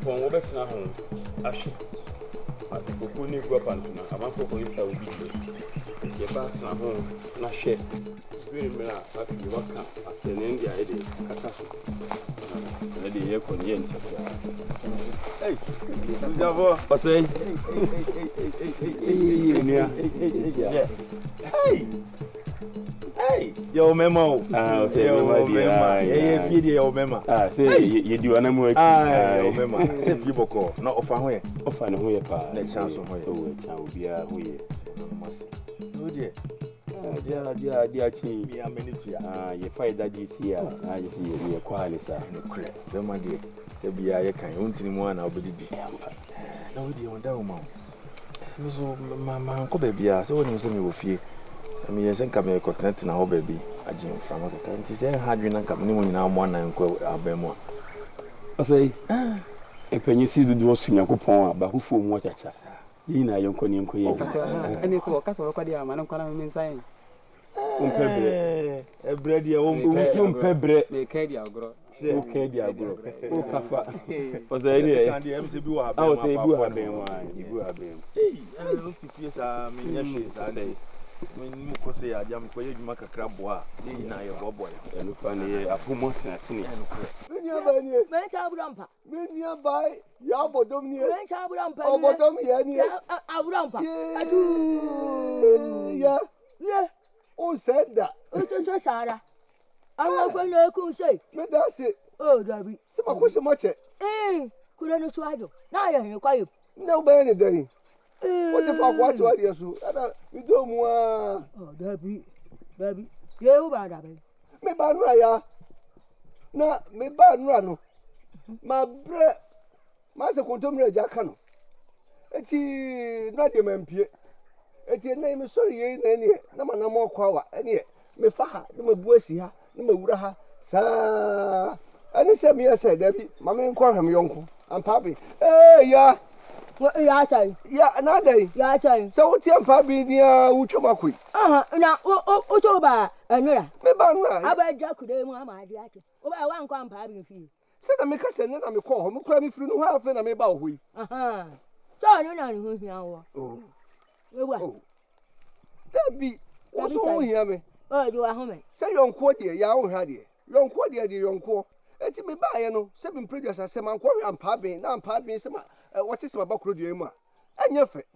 for what better now. Actually, I think we couldn't go up and I'm not going to be the back now. Not share. Very well, but you work as an India, ready here for the Yantah. Hey, Yeboah, what's say? Hey, your memo. Say your memo. Say you do an ammo. Your memo. Say people call, not of a way. Of an away, next chance of my own. I will be a way. Oh, dear. Dear, team, be a minute. You fight that you see, I see you quality, sir. No, my dear. There be a kind of one, I'll be the no, dear, on that woman. My uncle baby, so when you send me with you. I mean, I think I'm a coconut now, baby. I jam from a country. Say, had you not come in now, one and go Alabama. I say, if you see the doors in your coupon, but who for what I say? You know, you're going to and it's what Castle Cadia, Madame Colonel saying. A bread, your own pebre, the Cadia grow. Okay, dear, grow. Was there any MCB? I was a boo have been wine. You have been. Hey, I don't see fears. I mean, I say. When you say I jam for you, you make a crab boy. You know your boy. And look funny, a few months at Tinny. When you buy your Bodom here, Bodom here, I do. Yeah. Who said that? It's so sad. I'm not going to say. But that's it. Oh, Debbie. Some question much. Couldn't swallow. Now you're quiet. No, Benny Day. What the fuck? What's what you do? You don't want. Oh, Debbie. Baby. You bad, Debbie. Me ban raya. Na, me ban rano. My bread. Master Contomre Jackano. Eti, not the MP. Eti, name is sorry, any. No man, no more quawa. Any. Me faha, no buesia, no uraha. Sa. And he said, me, I said, Debbie, Mamma and call him Yonko. I'm Pappy. Hey, yeah. Yeah, another day. Yeah, so what's your Pappy, dear Uchomakui? Now, Otoba, and Nora. Me ban I bet Jack could do my dear. Oh, I want come Pappy for you. Said I make us and then I may call him, cry me through no half and I may bow we. So I don't know who's now. Oh, Debbie, what's all hear me? Oh, you are home. Say your uncle, dear, your had ye. Your uncle, dear, your uncle. And to me buy, no, 7 previous as some uncle and Pappy, now Pappy, some what is my buck with you, and your fit.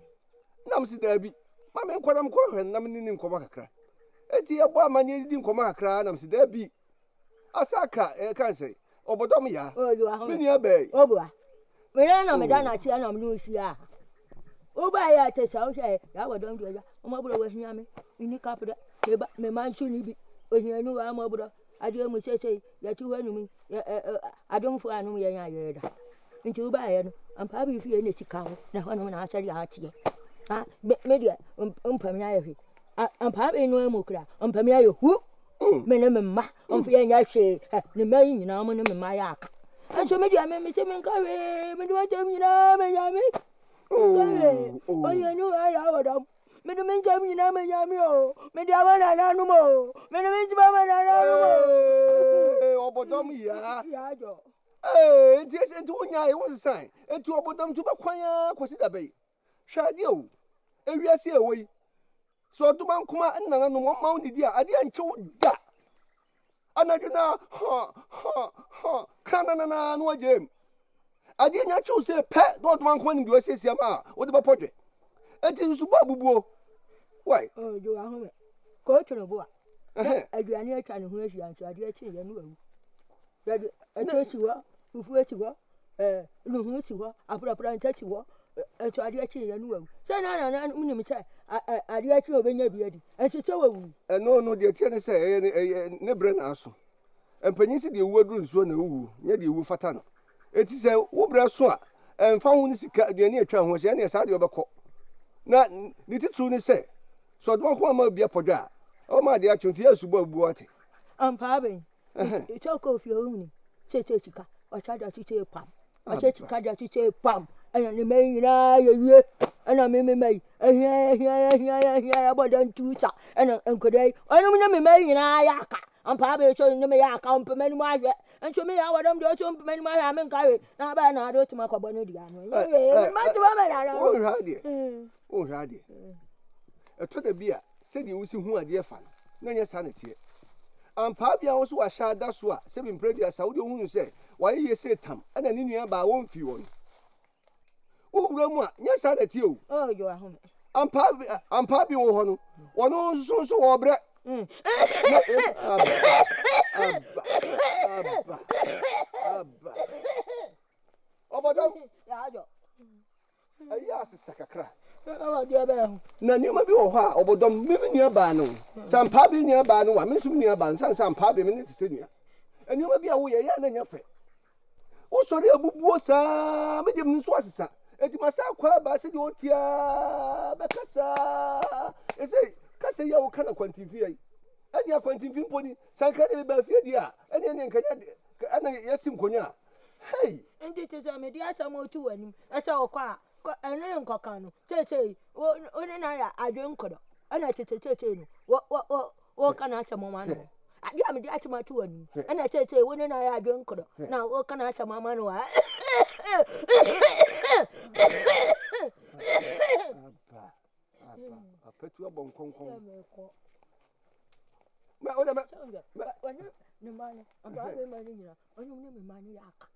Now, Mr. Debbie, my man, quite am quarrel and nominating in Comacra. And dear boy, my name didn't Comacra, and Mr. Debbie. Asaka, I can't say. Oh, Bodom, ya. Oh, you are home. Many bay. Oh, boy. When I know Madame, I see I'm Lucia. Oh, by I tell you, I would don't do it. Oh, my brother was near me. In the capital, my man should be. When you know I'm over. I do almost say that you me. I don't for an area. Into buy and probably if you're in the Chicago. Now, when I tell you out here. Media, Pamia. I'm probably no more. Pamia, who? Minimum, fearing I say, the main, you know, my yak. And so maybe I may miss him and carry me. Do I tell you now, Miami? Oh, you know, I would have. Minimum, you know, Miami. Maybe I want an animal. Minimum, oh, Bodom, yeah. Eh, yes, and to I was a sign. And to Bodom to acquire, consider bay. Shall you? And we are see away. So to Mancuma and none one mounted dear, I didn't show that. And I do now, Canana, no, Jim. I did not choose a pet, not one coin in USA, what about portrait? And it is Subabu. Why? Oh, you are home. Go to the boy. I do any kind of wish you answer, I did change a new. And so you are, who first you are, who you are, I put up and touch you are, and so I did change a new. So now, I did actually obey your beard, and she told me. And no, dear Tennis say, never an answer. And Penisi the word rooms one who, near the Wufatan. It is a Wubra Swa, and found the near town was any side of a court. Not little truly say. So I don't want to be a podra. Oh, my dear, 20 years to Bobuati. I'm pardon. It's all coffee only. Say, Chica, or try to say a pump. I said, to say pump, and the main and I may, and here, about them two, and could I don't know me, and I, am pa be so no me ya ka mpemani mu ahwe enso me ya wadom de so mpemani mu ahwe amen kawe na ba na do tima ko bono dia no ma to ba na na o hwa de eto da bia se de wusi hu ade fa na nya sa na tie am pa bia wo so wa sha da so a se bi mpredia sa wo de hu se wa ye se tam ana ni nua ba won fi won o wura mu a nya sa na tie o yo ahome am pa bi wo ho no wono so wo bre Bodom. Ya jo. Aya asesa kakra. Dia be. Na nioma bi wo ho a Bodom me nua ba no. Sampa bi nua ba no wa me sum nua ba san sampa bi me ne tse nua. Nioma bi a wo ye ya na nya fe. Wo sori abubuo saa me dem nso asesa. Eti masa kwa ba se de otia be kasa. Ese kasa ya wo kana kwantifi ai. Ani akwantifi mponi sanka de ba fie dia. Ani ne nkanya ana yesi nkonya. Hey, ndi tse me dia sa mo tu wani. Esa okwa ene nkoka no. Tete one na ya adwe nkodo. Ana tete no. Wo kana acha mama no. Adi am dia acha ma tu wani. Ana tete one na ya adwe nkodo. Na wo kana acha mama no wa. Apetu abonkonkon. Ma oda ma. Wani ne mane. Aba be mane nyina. Oni ne me mane ya aka.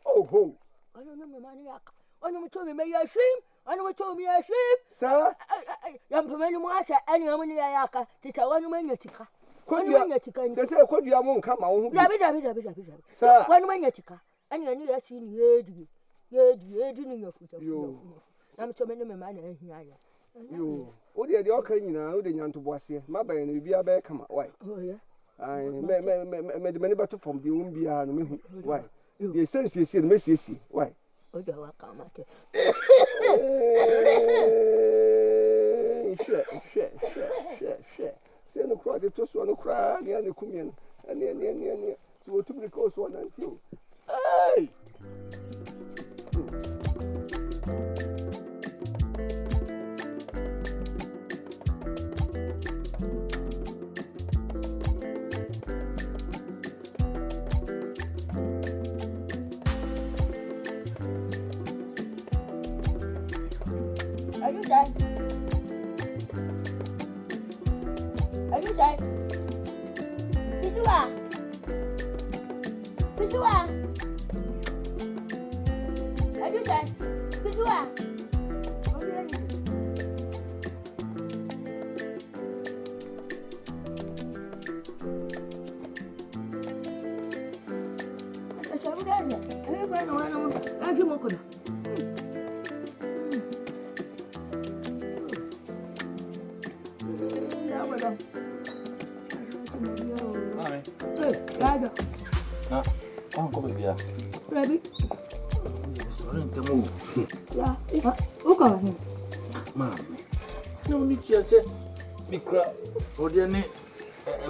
Oh ho. Oni ne me mane ya aka. Oni mo to me ya shim. Oni mo to me ya shim. Sa. Yam pemani mo acha eni mo ne ya aka. Tita wani mo nyatika. Wani mo nyatika ni. Se kodua mo nka ma wo hu bi. Dabi. Sa. Wani mo nyatika. Eni ya si ni yedi. Yedi ni nyafuta. Na mto me ne me mane ahia ya. Yo, o de oka nyina o de nyanto boase ma ba ye no bibia ba kama why Oh yeah. Ai me de mani bato from the womb bia no me hu why the sense no me siesie why O de wa kama ke she se no kra de to so no kra ne ne kumien ne so to be ko so nanti ai Are you there?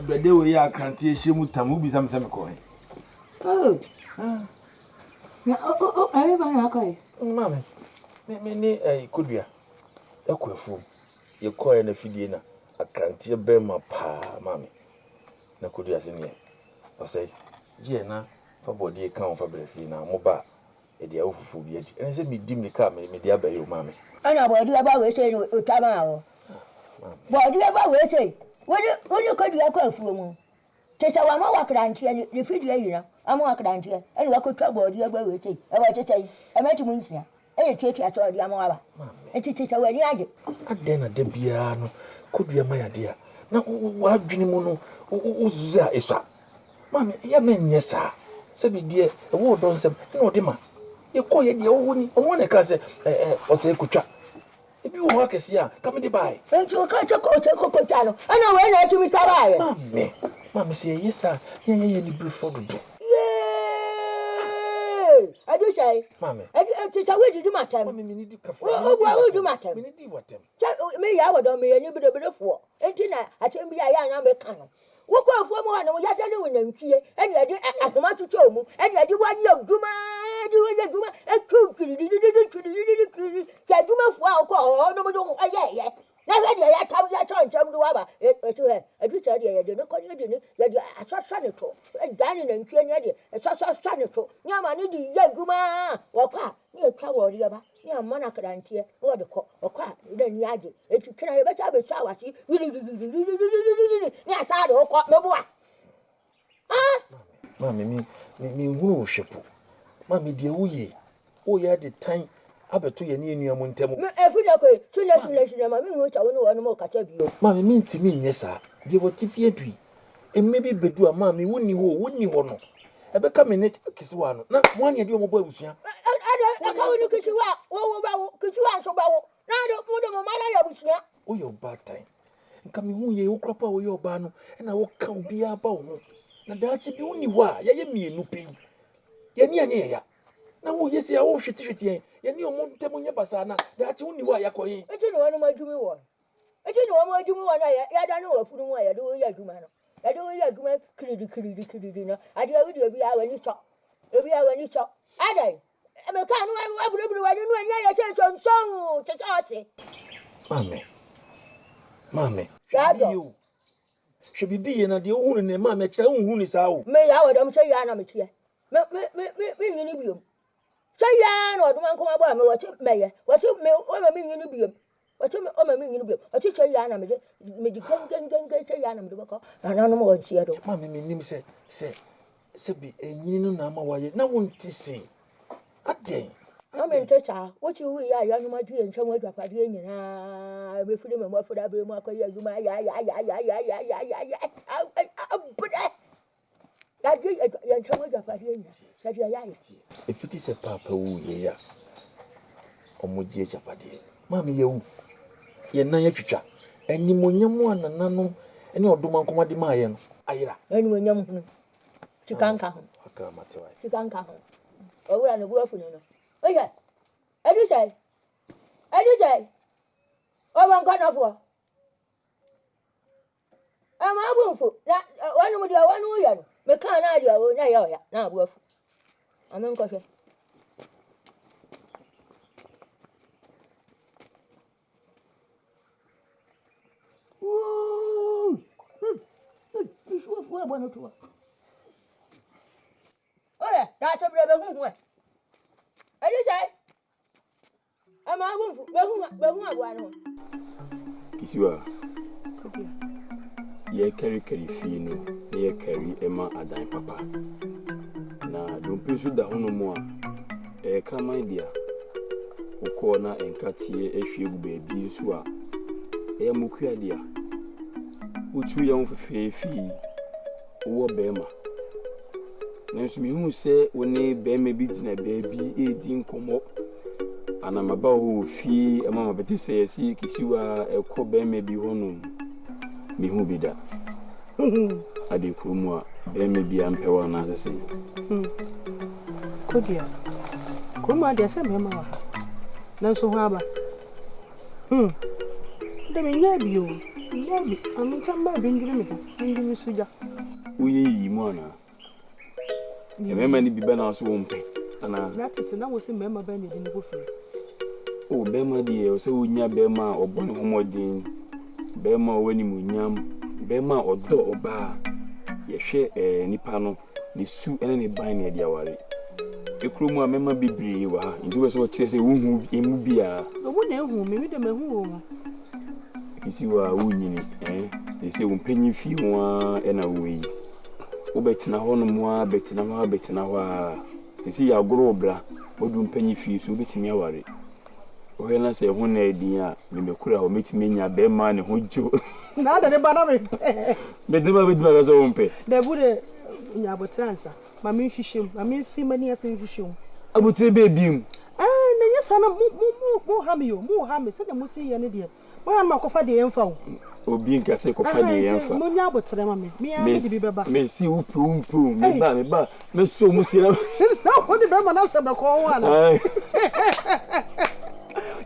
Beddide ya krantie shemu tamu bi sam ko he. Oh. Are ba na kai. Mama. Me ni kodua. Ekwafu. Ye koye na fidie na akrantie be ma pa mama. Na kodua se ne. O say, je na fa body kan o fa brefi na mo ba e dia ofufu bi adi. En se me dim ni ka me dia ba yo mama. Ana body ba we say o tama o. Body ba we say Woni kodua kwa afuomu. Tete wa ma wakrantie ni fidie yina. Ama wakrantie. Eni wakotwa body agba we sei. E wa tete. E metu munsia. E tietia to dia ma waba. Tete wa ni age. Ade na de bia no kodua ma ya de a. Na wa dwini mu no uzuzu a eswa. Mama ya menye sa. Se bi die e wo don sem. Na ode ma. Ye koye de wo ni. O na ka se o se kutwa. Ebi wo akesi a come dey buy. Enti o ka cheko tano. Ana we na tumi tabaye. Mama say yes ah. Ye ni before do. Yey! Adu say. Mama. Adu tita we do matem. Mama me need kafa. Wo do matem. Me need watem. Me ya wodo me ni bedefo. Enti na atem bi ya na me kan no. Wo ko afo mo na wo ya tane wo nantwie. Eni ade akoma tutu mu. Eni ade wa ye duma. na we dia ya tam ya chon do aba etu he edu cha dia ya de no konye de ni ya dia asoswa ne to gani na ntwe ne de asoswa ne to nyama ne di ya guma wo kwa ne etwa wo ri ba ne amma na krantie wo de ko wo kwa ne ni age etu kira ye beta be cha wasi ne asa de wo ko mebua ah mami mi hunu wo hwepo mami de wo ye o ya de tan abeto ye ne enua mu ntemu efu de ko tule mami hu cha wo ne wo no mo ka cha bio mami mi ntimi nye sa de wo tifie dui emmebi bedu a mami woni ho no ebeka me ne kisi wa no na mo anya de o mo bo abusua ada ka woni kisi wa wo ba wo kisi wa so ba wo na do mo do mo mala ya abusua o yo bad time nka me hu ye wo krapa wo yo ba no na wo ka obi aba wo na dachi bi woni wa ya ye mienu pe ye ni anya ya na wo yesi ya wo hwete ye ni o mo ntemu nye basa na dachi woni wa ya koyin eji no wonu majumi wo na ya da no wafuru mu ya do ya juma no ya do ya juma kiridi no ade awi de obi awani so adai me ka no aburu wa no anya ya che chonson chechote mame shado she bibi ye na de ohunu ne mame che ohunu ni sa o me ya wadam che ya na me tie me yini biom che ya no oduma nko abo me wache meye wache me o me yini biom wache me o me yini biom wache che ya na me di gen che ya na me de bako na no mo wanchi do mame me nim se bi enyini no na ma waye na wonti se ade no me ntecha wache wi ya no ma due ntwa mo adwapade nyina be firi me mo afura be mo akoya adwuma ya abude ya ji ya ntwa mo adwapade nyina sadi ya efiti se papa wu ye ya omoji ejapade mami ye wu ye nan ya twitwa enimonyam anananom ene odoma nkomade ma ye no ayira enimonyam hu chikanka hu aka matewa chikanka hu owura ne bu afunu no oye edu say o ban kana fo ama abunfu na wanu mu dia wanu ya no me kan na dia o na ya na abu afu amen ko hwe fu e bono tuwa oye da to bre be hu edu say ama abunfu be hu agwa no kisiwa ye carry fi no ye carry ema adan papa na dompe su da hono mo a kraman dia ukọ na enkatie ehwe gu baabi so a mukua dia utu ye mfefefi wo bema nanso mi hu se woni bema bi dina baabi edi nkomo anamaba ho fi ema mabete se yesi kisiwa ekọ bema bi hono mi hu bi da ade kurumu a bema bi ampewa na asese kodia kuma dia se mema wa nanso ho aba de me nya bi o nyabi amutamba bindiri me bindiri suja uye yi mu ana mema ni biba na so wompe ana na tete na wo se mema ba ni din ko fi o bema di e so wonya bema obon homodin bema wani munyam bema odo oba ye hwe nipa no ne su ene ne ban ne dia ware ekromu a mema bibiri wa ha ndi we so kire se wuhu emu bia wo na ehu me de mehu wo isi wa wunyini they say umpenyi fi ho a ena woyi wo betina ho no mo a betina ho a isi ya goro obra odu umpenyi fi so betimi aware o hena se ho na edin a me mekura ho metimi nya be ma ne ho jo na da ne ba na me be de ba ga so umpe de bude nya botansa ma me hwihwem ma me fi mani ase hwihwem abutre be biem na yesa na mo ha me yo mo ha me se de mo si ye ne de mo ma ko fa de yemfa wo obi nka se ko fa de yemfa mo nya botre ma me me de bi beba me si upu me ba me so mo si na wo de beba na se be ko wo ana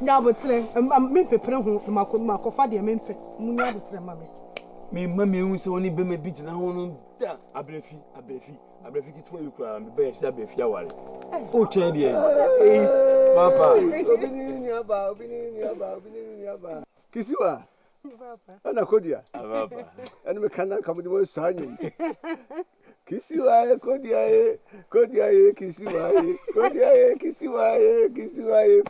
nya botre me pepere ho ma ko fa de me mpe mo nya botre ma me ma me hu se woni be me bi tina ho no da abrefi ki tuwa yukura me be se abrefi aware o twen de papa obini ni aba Kisiwa. Ana kodia. Papa. Ana me kana kamudi mo sanyi. Kisiwa kodia kisiwa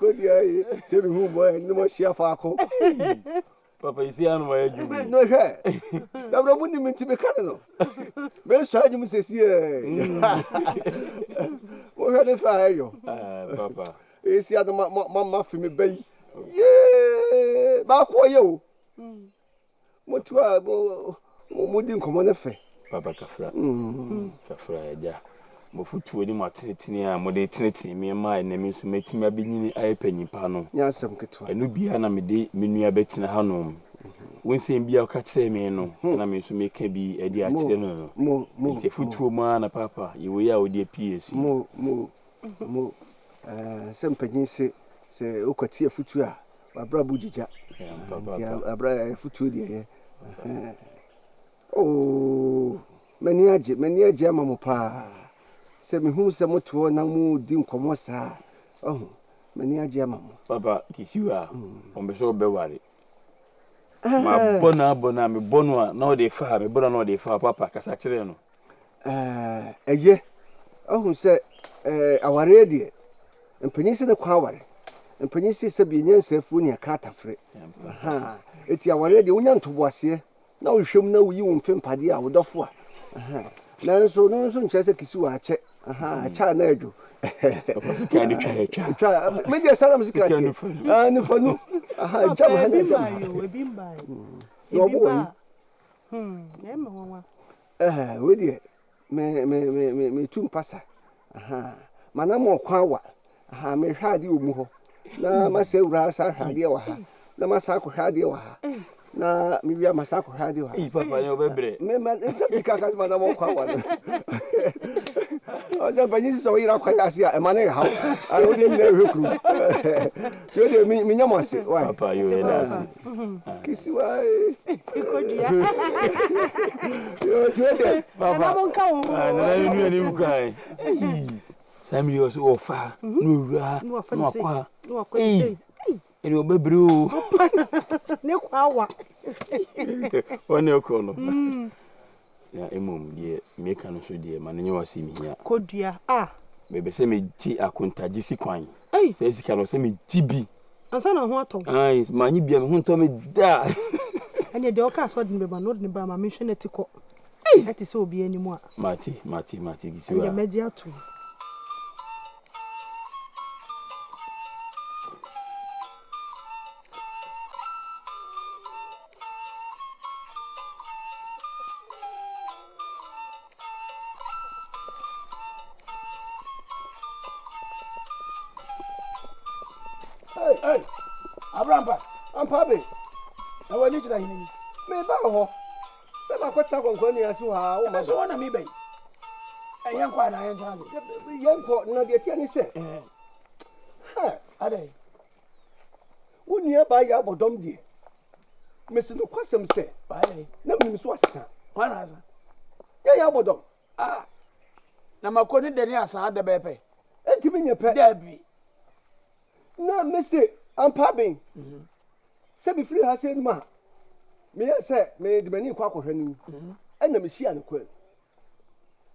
kodia se bi hu boy ni mo share fa ko. Papa isi anu ma eju. No hwe. Da bro mundi minti be kana no. Me sanyi mu sesi Mo hwe ne fa ayo. Papa. Esi ada ma fi me bayi. Ye ba ko ye o. Mo tuwa mo di nkomo ne fe. Papa kafra. Kafra ya. Mo futuo ni matenetene a mo de tenetene me ma na me so metimi abenyini ayepanyipa no. Nya asem ketwa. Enu bia na me de menua betina hanom. Wonsem bia ka kire me no na me so meka bi edi a kire no. Mo te futuo ma na papa yewo ya odi PS. Mo sempanyin se okwati futuo a abra bujija. Papa abra futuo de Oh, mani aje amamu pa. Se me hu se moto na mu di nkomo sa. Oh, mani aje amamu. Papa, kisiwa, ombe so beware. Ma bona me bono a na o de fa, me bona na o de fa papa kasa kire no. Eye. Oh, se aware de. Mpanyin se ne kwa aware. Mpanyin se bi nyansafu ni aka atafre. Aha. Eti aware de wonya ntoboase. Na wo hwem na wo yi wo mfempade a wo dofo a nanso nkyese kisiwa ache acha na edu sika ni twa me je salam sika ni fanu jam ha na jam ebi mbai na me honwa we die me tum pasa mana mo kwawa me hwade omu ho na masa wura sa hwade wa ha na masa ko hwade wa ha na mi bia masako hade wa papa ne obebre me man ika ka ma na mo kwa wa o za banyi so ira kwa ya sia e ma na ha a o de ni na hwekuru to de mi nyamo ase wa papa yo e na ase kisi wa ikodia yo to de papa na mo nka wo na nu ni mkai Samiri was ofa no ra no akwa eni obebre o ne kwawa one okono ya emom die meka no so die manenye wase mihia kodua bebe se me ti akontaji sikwan se sika no se me tibi ansa na ho ato manyi bia me ho nto me da ene de oka so de me ba no de ba ma me hwe na tiko ati se obi animu a mati gisiwa ya meji atu Hey, Abrampa, ampabe na wani chira hinini. me ba ho se ma kwata konkoni asu ha o ma So wana mi bai. Yankwa na yantaze. yanko na de tie ni se Ade. Unia ba ya bodom die. Mesi no kwasem se. Bai. Na mi so asesa. Wana asa. Ya bodom. Na makoni deni asa ade bepe. Entimi nyepe. Dabi. Na mesi ampaben. Se bi free ha se ma. Me ya se me de mani kwa akohwe ni. Na me hia ne kwa.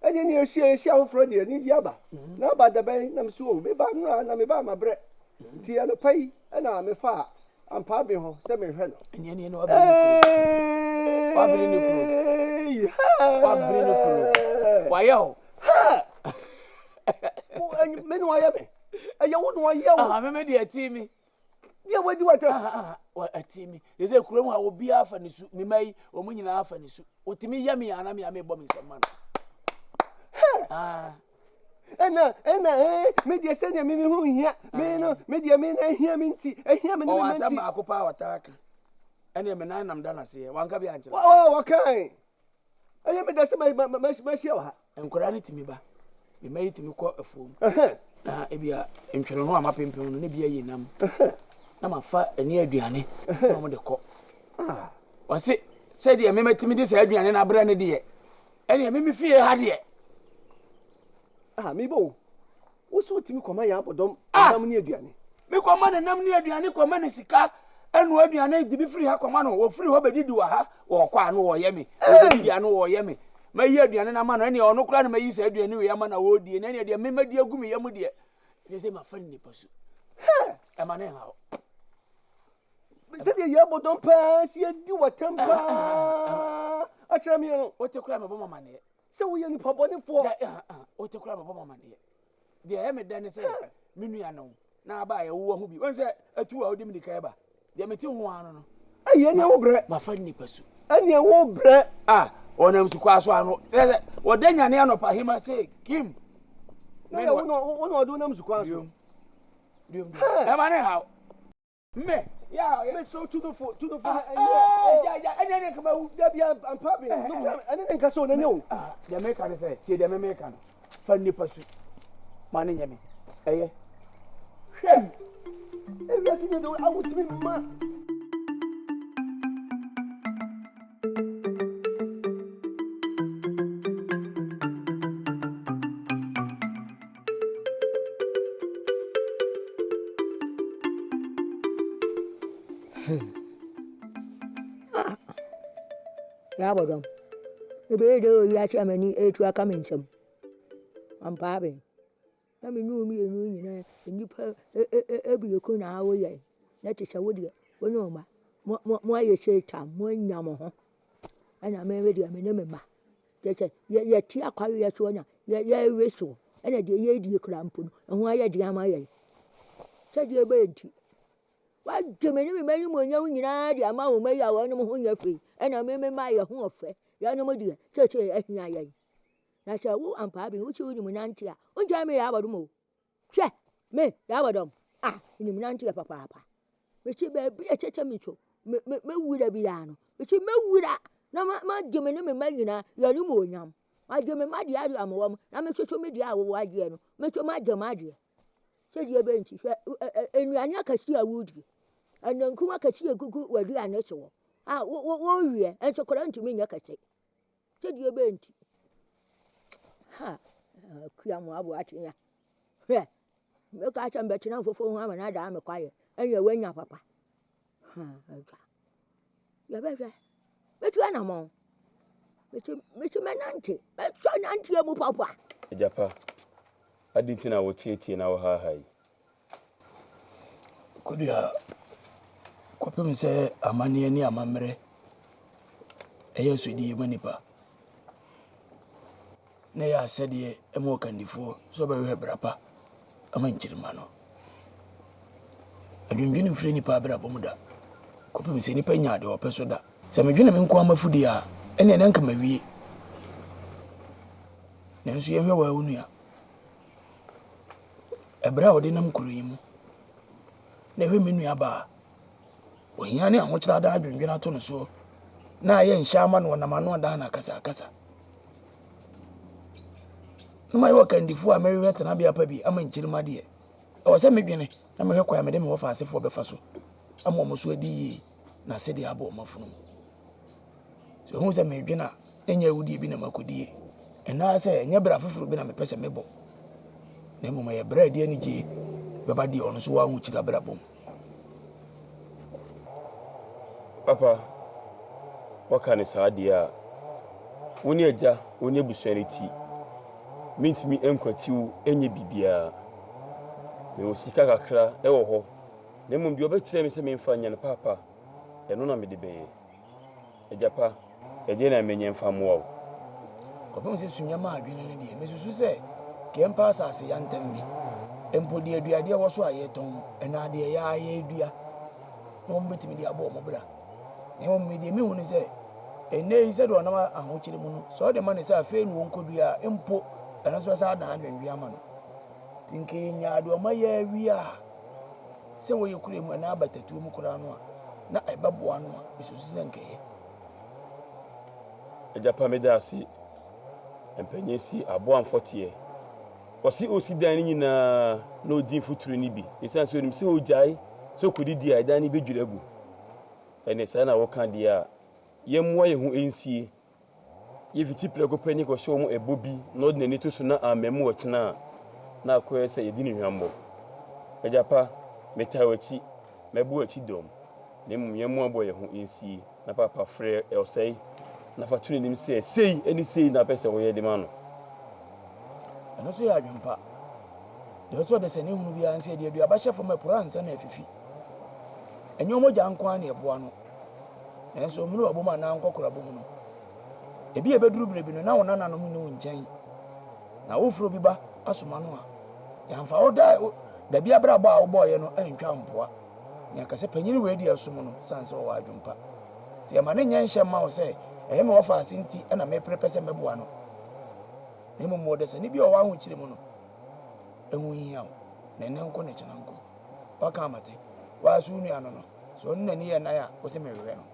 Ede ni hia hofro de ni di aba. Na ba da ben na me so be ba no na me ba ma bre. Ti ya no pai na me fa ampaben ho se me hwe no. Ene no abiri ni kuro. Abiri ni kuro. Wayo. Me no aya me. Aya wo no aya wo. Me de atimi. Dia wadi wata. Wa atimi. Eze kuro mu a obi afa ni su. Me mai omunyina afa ni su. Otimi ya me ana me ame bo me nsema no. Ena me dia se ne me hu hia. Me no me dia me na hia me nti. Hia me ne me nti. O asa ma akopa wataka. Ene me nan nam dana se. Wanka bi ankyere. Wakai. Aya me da se ma hia wa. Enkora ni timi ba. Me mai timi ko afom. Na ebia ntwere no amapempem no ne bia yi nam. Na mafa eni aduane. Na mo de ko. Wase se de me matimi de se aduane na abra ne de. Ene me fie ha de. Me bo. Wo so timi koma ya bodom nam ne aduane. Me koma na nam ne aduane koma na sika enu aduane di bi free ha koma no wo free ho bedidi wa ha wo kwa no wo ye me bedidi anu wo ye me mayi aduane na ma no ene ono kura na mayi sa aduane we ya ma na wo die na ene de me madi agumi ye mu de say ma fa ni pasu e ma ne ha se de ye Bodom pa si adi watampa atra mi no o te kura me bo mama ne se wo ye ni pabone fo o te kura me bo mama ne de e me dan se me nua no na ba ye wo ho bi won se atu a odi mi kai ba de me ti ho ano no aye ne wo bre ma fa ni pasu ane wo bre onam su kwa so ano se wo danya ne anopa hima se kim na ya wo odo nam su kwa so e ma ne ha me ya me so to the fo ya ene kama u da bia ampa bi no ene nka so na ne o de me ka ne se ti de me ka no fa ni pasu ma ne nyame eye hwe e wi asi do awutimi ma ya Bodom ebe do ya chamani etu aka mensem ampa be na me nu mi enu nyina nipa ebieko na awo ye na te sawo de woni o ma mo aye sheta mo nyam ho ana me we de me ne me ma che ye ti akwawe ye so nya ye we so ana de ye die krampo no ho aye de ama ye che de ebe nti wa gemeni me mani mo nya nyina de ama wo ma ya wo no ho nya fe ana me ma ye ho ofe ya no mo de che ahia ye na sha wo ampa bi wo chi wo ni munanti a wo ja me ya Bodom o hwe me ya Bodom ni munanti papa me chi be bi echeche mi cho me wura bi ya no me chi me wura na ma gemeni me ma nyina ya ni mo nyam ma geme ma de adu amwo na me chocho me de awo wa je no me cho ma gema de che die be nti hwe enuane akasi a wudi anankuma akasi egugu wadu anache wo wo wie enchokora ntumi nya kase che die be nti kuya mo abo atwea hwe me ka cha mbeti na fofo hu ama na da me kwaye enye wanya papa ya bebe betu ana mo betu menante betu nanti mu papa ejapa adintina wo tietie na wo ha hai kodia kopem se amane ni amamre eyesu di manipa na ya sede emo kandifo so ba we brapa amanchirima no adwendwene mfiri nipa brapa mu da kopem se nipa nya de opeso da se medwene me nko amafudi a ene nanka mawie nanso ye hwe wa wonua ebra odi nam kuroyimu na hwe menua ba ohia ne ahokyera da adwendwene ato no so na ye nhama no na mano da na kasa numa yo kandifo a mewe tena bia pa bi amanchirima de e o se medwene na mehwe kwa me de me wo fa asefo befa so amomo so adi na se de abo mafunu so hu se medwena enya wudi bi na makodi ena se enya bra foforo bi na mepese mebo na mumma ye bra de ani je beba de ono so wa hu chira bra bom papa wakane sadia woni aja woni abusuaniti mintimi enkwatiw enye bibia me osika kakra ewo ho na mum bi obetire me se me mfa nya ne papa eno na me de be ejapa eje na menye mfa mo ko pem se sunya ma adwene ne de me susu se kempa asase Yantah bi empodi aduade wo so ayeton ena de ya ayedua no mbetimi de abo mo bra e mo me de me hu ne se ene ise do na ma ahokyere mu no so de ma ne se afa nu wonkodua empo ena so sa da adwenwi ama no tinke nya do ma ya wia se wo yekure mu na abatatu mu kura no na ebabo ano besusu se nkeye ejapa medasi empanyesi abo amfotie osi osidan nyina na odin futuru ni bi esan so nim se ojai so kodidi a dan ni bedwiragu ene sa na wo kan dia yemwa ye hu ensie ye viti plego pani ko show mu ebobi no de nani to so na amemu otena na akoye se yedi ni hwambo ejapa metawachi mebu achi dom ne mu yɛn mu abɔ yɛn ho nsie na papa frɛ ɔsɛe na fa tuni nim sɛ sei ɛne sei na pɛ sɛ wɔyɛ de ma no ɛno so yɛ adwempa deɛ ɔsɔ de sɛ ne hunu biara nsɛ deɛ aduaba hyɛ fam ɛpora ansa na afifi ɛnyɛ ɔmo gya nko a ne ɛboa no nanso ɔmo ne ɔbɔ mu anaa nkɔkora bɔ mu no ebi ɛbɛduru berebi no na wɔn nananom ne wo nkyɛn na wofuro bi ba asoma no a yɛmfa wo dabi abrabɔ a wobɔɔyɛ no ɛntwa mpoa ne akasɛ panyini wei di asom no san sɛ wɔwɔ adwempa nti ɛma ne nyɛ nhyɛ ma wo sɛ ɛyɛ me wɔfa ase nti ɛna meprepɛ sɛ mɛboa no na mmom wɔde sɛ ne bi a ɔwɔ ahokyere mu no ɛho hia wo na ɛnɛ nkɔ na kyena nkɔ waka amate waaso wo nua no no sɛ ɔno n'ani yɛ nan a wo sɛ mehwehwɛ no